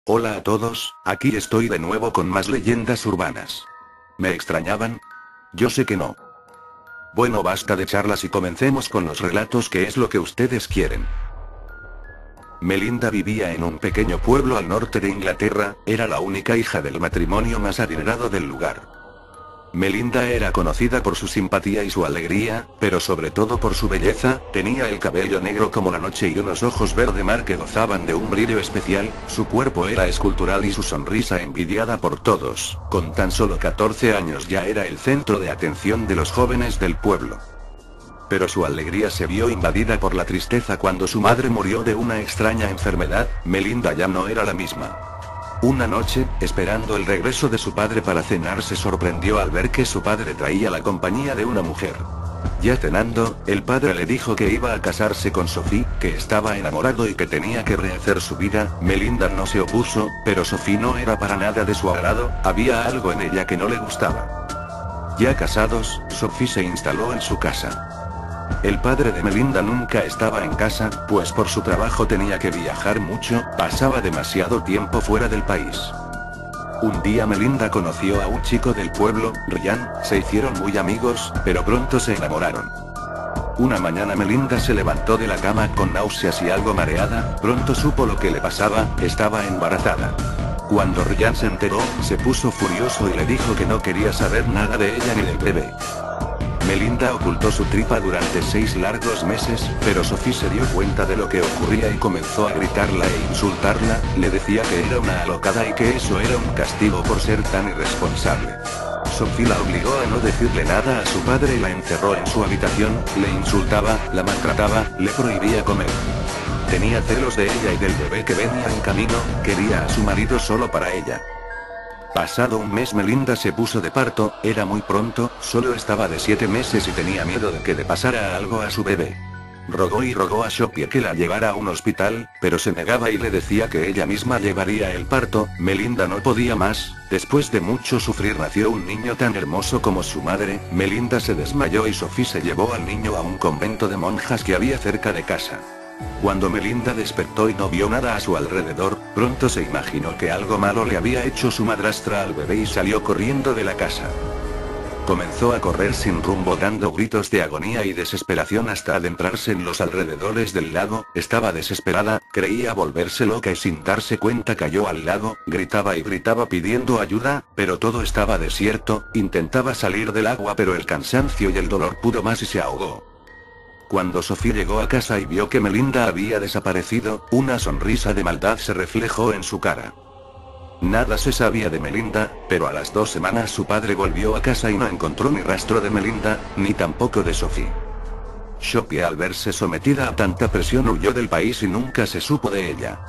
Hola a todos, aquí estoy de nuevo con más leyendas urbanas. ¿Me extrañaban? Yo sé que no. Bueno, basta de charlas y comencemos con los relatos, que es lo que ustedes quieren. Melinda vivía en un pequeño pueblo al norte de Inglaterra, era la única hija del matrimonio más adinerado del lugar. Melinda era conocida por su simpatía y su alegría, pero sobre todo por su belleza. Tenía el cabello negro como la noche y unos ojos verde mar que gozaban de un brillo especial, su cuerpo era escultural y su sonrisa envidiada por todos. Con tan solo 14 años ya era el centro de atención de los jóvenes del pueblo. Pero su alegría se vio invadida por la tristeza cuando su madre murió de una extraña enfermedad. Melinda ya no era la misma. Una noche, esperando el regreso de su padre para cenar, se sorprendió al ver que su padre traía la compañía de una mujer. Ya cenando, el padre le dijo que iba a casarse con Sophie, que estaba enamorado y que tenía que rehacer su vida. Melinda no se opuso, pero Sophie no era para nada de su agrado, había algo en ella que no le gustaba. Ya casados, Sophie se instaló en su casa. El padre de Melinda nunca estaba en casa, pues por su trabajo tenía que viajar mucho, pasaba demasiado tiempo fuera del país. Un día Melinda conoció a un chico del pueblo, Ryan, se hicieron muy amigos, pero pronto se enamoraron. Una mañana Melinda se levantó de la cama con náuseas y algo mareada, pronto supo lo que le pasaba, estaba embarazada. Cuando Ryan se enteró, se puso furioso y le dijo que no quería saber nada de ella ni del bebé. Melinda ocultó su tripa durante 6 largos meses, pero Sophie se dio cuenta de lo que ocurría y comenzó a gritarla e insultarla, le decía que era una alocada y que eso era un castigo por ser tan irresponsable. Sophie la obligó a no decirle nada a su padre y la encerró en su habitación, le insultaba, la maltrataba, le prohibía comer. Tenía celos de ella y del bebé que venía en camino, quería a su marido solo para ella. Pasado un mes Melinda se puso de parto, era muy pronto, solo estaba de 7 meses y tenía miedo de que le pasara algo a su bebé. Rogó y rogó a Sophie que la llevara a un hospital, pero se negaba y le decía que ella misma llevaría el parto. Melinda no podía más, después de mucho sufrir nació un niño tan hermoso como su madre. Melinda se desmayó y Sophie se llevó al niño a un convento de monjas que había cerca de casa. Cuando Melinda despertó y no vio nada a su alrededor, pronto se imaginó que algo malo le había hecho su madrastra al bebé y salió corriendo de la casa. Comenzó a correr sin rumbo dando gritos de agonía y desesperación hasta adentrarse en los alrededores del lago. Estaba desesperada, creía volverse loca y sin darse cuenta cayó al lago, gritaba y gritaba pidiendo ayuda, pero todo estaba desierto. Intentaba salir del agua pero el cansancio y el dolor pudo más y se ahogó. Cuando Sophie llegó a casa y vio que Melinda había desaparecido, una sonrisa de maldad se reflejó en su cara. Nada se sabía de Melinda, pero a las 2 semanas su padre volvió a casa y no encontró ni rastro de Melinda, ni tampoco de Sophie. Sophie, al verse sometida a tanta presión, huyó del país y nunca se supo de ella.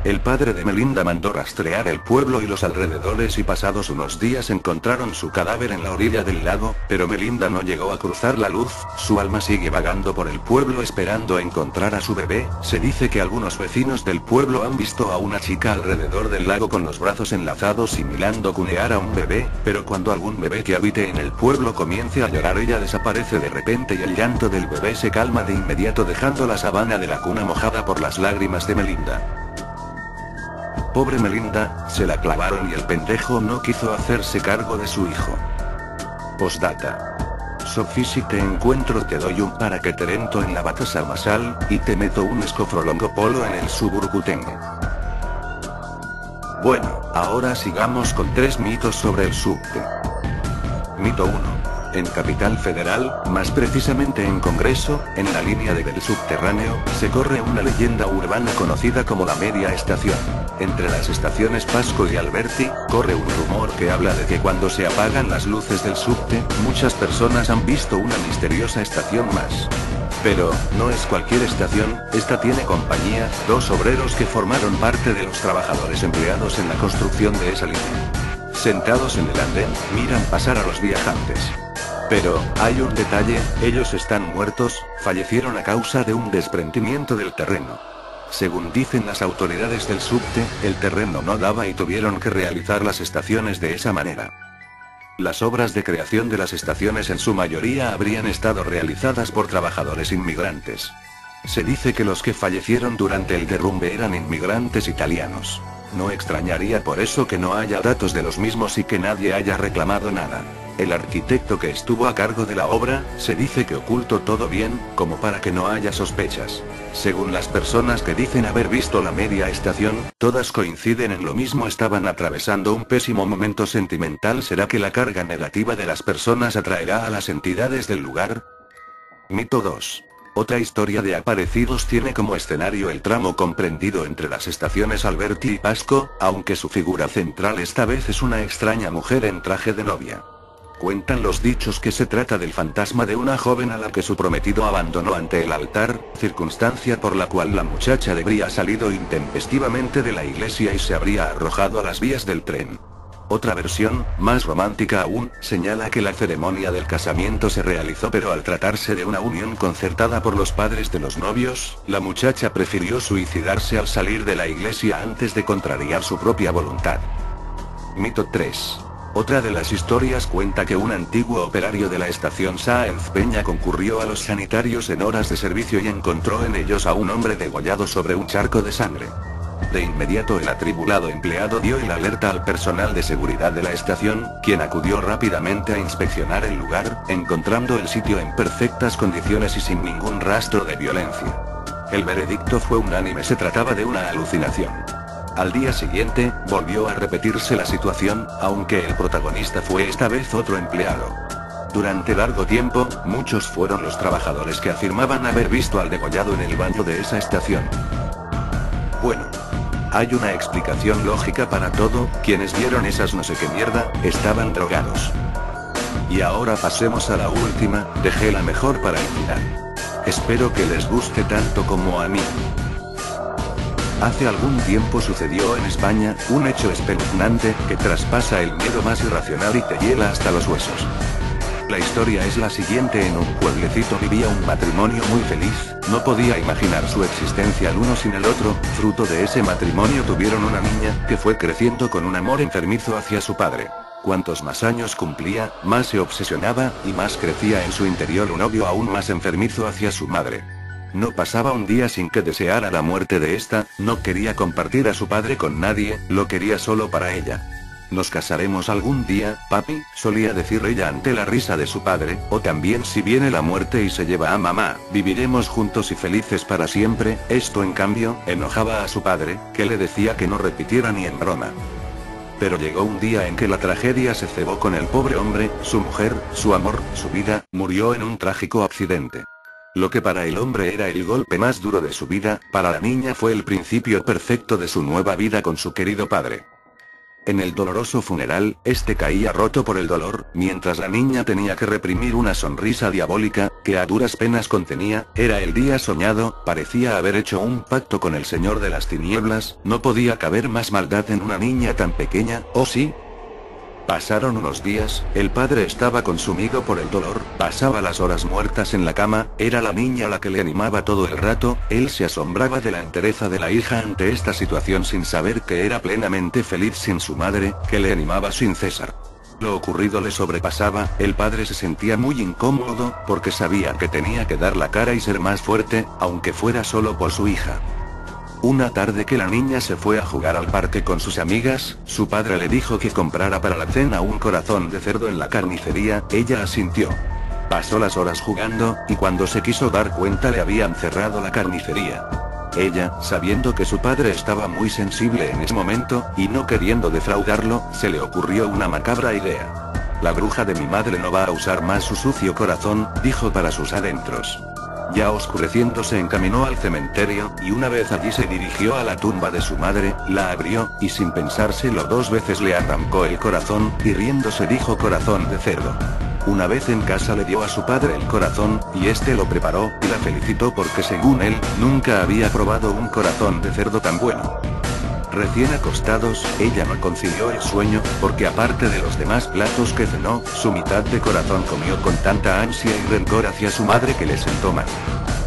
El padre de Melinda mandó rastrear el pueblo y los alrededores y pasados unos días encontraron su cadáver en la orilla del lago, pero Melinda no llegó a cruzar la luz. Su alma sigue vagando por el pueblo esperando encontrar a su bebé. Se dice que algunos vecinos del pueblo han visto a una chica alrededor del lago con los brazos enlazados simulando cunear a un bebé, pero cuando algún bebé que habite en el pueblo comience a llorar, ella desaparece de repente y el llanto del bebé se calma de inmediato, dejando la sabana de la cuna mojada por las lágrimas de Melinda. Pobre Melinda, se la clavaron y el pendejo no quiso hacerse cargo de su hijo. Postdata. Sophie, si te encuentro te doy un para que te rento en la batasa masal, y te meto un escofrolongo polo en el suburcutengue. Bueno, ahora sigamos con 3 mitos sobre el subte. Mito 1. En Capital Federal, más precisamente en Congreso, en la línea del subterráneo, se corre una leyenda urbana conocida como la Media Estación. Entre las estaciones Pasco y Alberti, corre un rumor que habla de que cuando se apagan las luces del subte, muchas personas han visto una misteriosa estación más. Pero, no es cualquier estación, esta tiene compañía, 2 obreros que formaron parte de los trabajadores empleados en la construcción de esa línea. Sentados en el andén, miran pasar a los viajantes. Pero, hay un detalle, ellos están muertos, fallecieron a causa de un desprendimiento del terreno. Según dicen las autoridades del subte, el terreno no daba y tuvieron que realizar las estaciones de esa manera. Las obras de creación de las estaciones en su mayoría habrían estado realizadas por trabajadores inmigrantes. Se dice que los que fallecieron durante el derrumbe eran inmigrantes italianos. No extrañaría por eso que no haya datos de los mismos y que nadie haya reclamado nada. El arquitecto que estuvo a cargo de la obra, se dice que ocultó todo bien, como para que no haya sospechas. Según las personas que dicen haber visto la media estación, todas coinciden en lo mismo: estaban atravesando un pésimo momento sentimental. ¿Será que la carga negativa de las personas atraerá a las entidades del lugar? Mito 2. Otra historia de aparecidos tiene como escenario el tramo comprendido entre las estaciones Alberti y Pasco, aunque su figura central esta vez es una extraña mujer en traje de novia. Cuentan los dichos que se trata del fantasma de una joven a la que su prometido abandonó ante el altar, circunstancia por la cual la muchacha habría salido intempestivamente de la iglesia y se habría arrojado a las vías del tren. Otra versión, más romántica aún, señala que la ceremonia del casamiento se realizó, pero al tratarse de una unión concertada por los padres de los novios, la muchacha prefirió suicidarse al salir de la iglesia antes de contrariar su propia voluntad. Mito 3. Otra de las historias cuenta que un antiguo operario de la estación Sáenz Peña concurrió a los sanitarios en horas de servicio y encontró en ellos a un hombre degollado sobre un charco de sangre. De inmediato el atribulado empleado dio el alerta al personal de seguridad de la estación, quien acudió rápidamente a inspeccionar el lugar, encontrando el sitio en perfectas condiciones y sin ningún rastro de violencia. El veredicto fue unánime: se trataba de una alucinación. Al día siguiente, volvió a repetirse la situación, aunque el protagonista fue esta vez otro empleado. Durante largo tiempo, muchos fueron los trabajadores que afirmaban haber visto al degollado en el baño de esa estación. Bueno, hay una explicación lógica para todo: quienes vieron esas no sé qué mierda, estaban drogados. Y ahora pasemos a la última, dejé la mejor para el final. Espero que les guste tanto como a mí. Hace algún tiempo sucedió en España, un hecho espeluznante, que traspasa el miedo más irracional y te hiela hasta los huesos. La historia es la siguiente: en un pueblecito vivía un matrimonio muy feliz, no podía imaginar su existencia el uno sin el otro. Fruto de ese matrimonio tuvieron una niña, que fue creciendo con un amor enfermizo hacia su padre. Cuantos más años cumplía, más se obsesionaba, y más crecía en su interior un odio aún más enfermizo hacia su madre. No pasaba un día sin que deseara la muerte de esta, no quería compartir a su padre con nadie, lo quería solo para ella. «Nos casaremos algún día, papi», solía decir ella ante la risa de su padre, o también: «si viene la muerte y se lleva a mamá, viviremos juntos y felices para siempre». Esto en cambio, enojaba a su padre, que le decía que no repitiera ni en broma. Pero llegó un día en que la tragedia se cebó con el pobre hombre: su mujer, su amor, su vida, murió en un trágico accidente. Lo que para el hombre era el golpe más duro de su vida, para la niña fue el principio perfecto de su nueva vida con su querido padre. En el doloroso funeral, este caía roto por el dolor, mientras la niña tenía que reprimir una sonrisa diabólica, que a duras penas contenía. Era el día soñado, parecía haber hecho un pacto con el señor de las tinieblas, no podía caber más maldad en una niña tan pequeña, ¿o sí? Pasaron unos días, el padre estaba consumido por el dolor, pasaba las horas muertas en la cama, era la niña la que le animaba todo el rato. Él se asombraba de la entereza de la hija ante esta situación, sin saber que era plenamente feliz sin su madre, que le animaba sin cesar. Lo ocurrido le sobrepasaba, el padre se sentía muy incómodo, porque sabía que tenía que dar la cara y ser más fuerte, aunque fuera solo por su hija. Una tarde que la niña se fue a jugar al parque con sus amigas, su padre le dijo que comprara para la cena un corazón de cerdo en la carnicería. Ella asintió. Pasó las horas jugando, y cuando se quiso dar cuenta le habían cerrado la carnicería. Ella, sabiendo que su padre estaba muy sensible en ese momento, y no queriendo defraudarlo, se le ocurrió una macabra idea. «La bruja de mi madre no va a usar más su sucio corazón», dijo para sus adentros. Ya oscureciendo se encaminó al cementerio, y una vez allí se dirigió a la tumba de su madre, la abrió, y sin pensárselo dos veces le arrancó el corazón, y riéndose dijo: «corazón de cerdo». Una vez en casa le dio a su padre el corazón, y este lo preparó, y la felicitó porque según él, nunca había probado un corazón de cerdo tan bueno. Recién acostados, ella no concilió el sueño, porque aparte de los demás platos que cenó, su mitad de corazón comió con tanta ansia y rencor hacia su madre que le sentó mal.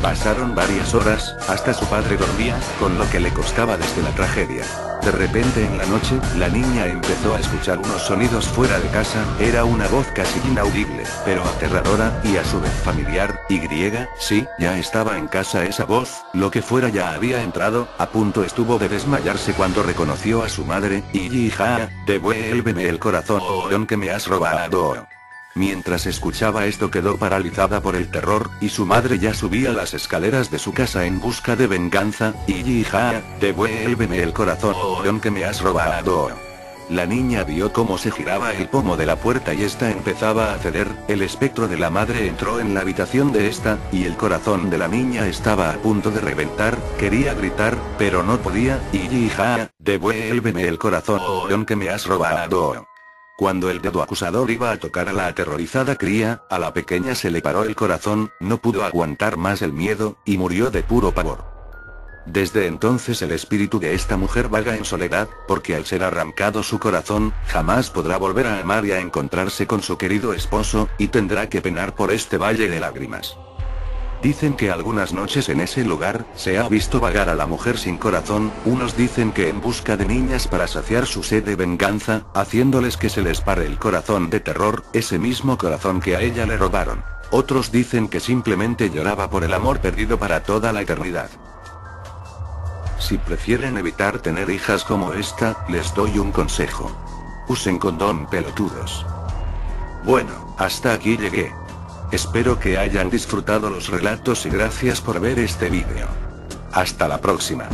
Pasaron varias horas, hasta su padre dormía, con lo que le costaba desde la tragedia. De repente en la noche, la niña empezó a escuchar unos sonidos fuera de casa, era una voz casi inaudible, pero aterradora, y a su vez familiar. Sí, ya estaba en casa esa voz, lo que fuera ya había entrado, a punto estuvo de desmayarse cuando reconoció a su madre. Hija, devuélveme el corazón que me has robado. Mientras escuchaba esto quedó paralizada por el terror, y su madre ya subía las escaleras de su casa en busca de venganza. Hija, devuélveme el corazón que me has robado. La niña vio cómo se giraba el pomo de la puerta y esta empezaba a ceder, el espectro de la madre entró en la habitación de esta, y el corazón de la niña estaba a punto de reventar, quería gritar, pero no podía. Hija, devuélveme el corazón que me has robado. Cuando el dedo acusador iba a tocar a la aterrorizada cría, a la pequeña se le paró el corazón, no pudo aguantar más el miedo, y murió de puro pavor. Desde entonces el espíritu de esta mujer vaga en soledad, porque al ser arrancado su corazón, jamás podrá volver a amar y a encontrarse con su querido esposo, y tendrá que penar por este valle de lágrimas. Dicen que algunas noches en ese lugar, se ha visto vagar a la mujer sin corazón, unos dicen que en busca de niñas para saciar su sed de venganza, haciéndoles que se les pare el corazón de terror, ese mismo corazón que a ella le robaron. Otros dicen que simplemente lloraba por el amor perdido para toda la eternidad. Si prefieren evitar tener hijas como esta, les doy un consejo. Usen condón, pelotudos. Bueno, hasta aquí llegué. Espero que hayan disfrutado los relatos y gracias por ver este vídeo. Hasta la próxima.